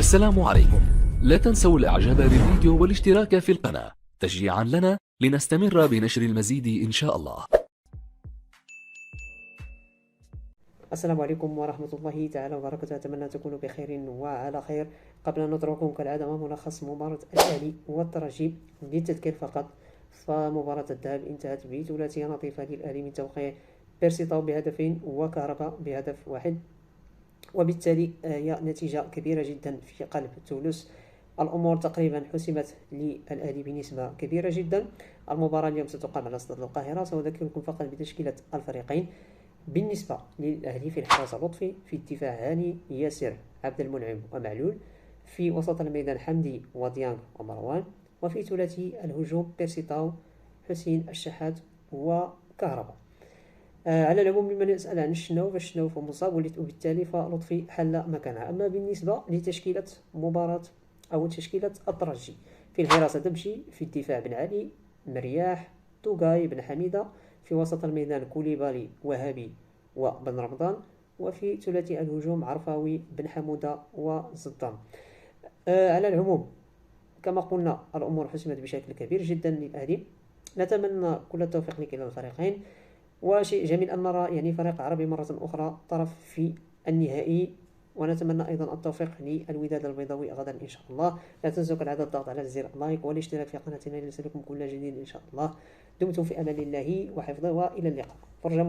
السلام عليكم. لا تنسوا الاعجاب بالفيديو والاشتراك في القناة تشجيعا لنا لنستمر بنشر المزيد إن شاء الله. السلام عليكم ورحمة الله تعالى وبركاته. أتمنى تكونوا بخير وعلى خير. قبل أن نترككم كالعادة مع ملخص مباراة الأهلي والترجي للتذكير فقط، فمباراة الذهاب انتهت بثلاثية نظيفة للأهلي من توقيع بيرسي تاو بهدفين وكهرباء بهدف واحد، وبالتالي هي نتيجة كبيرة جدا في قلب تونس. الأمور تقريبا حسمت للأهلي بنسبة كبيرة جدا. المباراة اليوم ستقام على استاد القاهرة. سأذكركم فقط بتشكيلة الفريقين. بالنسبة للأهلي في الحراسة لطفي، في الدفاع هاني، ياسر، عبد المنعم ومعلول، في وسط الميدان حمدي وديانغ ومروان، وفي ثلاثي الهجوم بيرسي تاو، حسين الشحات وكهرباء. على العموم ممن يسأل عن الشناوي فالشناوي مصاب وبالتالي فلطفي حل مكانها. أما بالنسبة لتشكيلة مباراة أو تشكيلة الترجي، في الحراسة دبشي، في الدفاع بن علي، مرياح، توغاي، بن حميدة، في وسط الميدان كوليبالي، وهابي وبن رمضان، وفي ثلاثي الهجوم عرفاوي، بن حمودة وزدان. على العموم كما قلنا الأمور حسمت بشكل كبير جدا للأهلي. نتمنى كل التوفيق لكلا الفريقين، وشيء جميل أن نرى فريق عربي مرة أخرى طرف في النهائي، ونتمنى أيضا التوفيق للوداد البيضاوي غدا إن شاء الله. لا تنسوا كالعادة الضغط على زر لايك والاشتراك في قناتنا ليصلكم كل جديد إن شاء الله. دمتم في أمان الله وحفظه، وإلى اللقاء. فرجة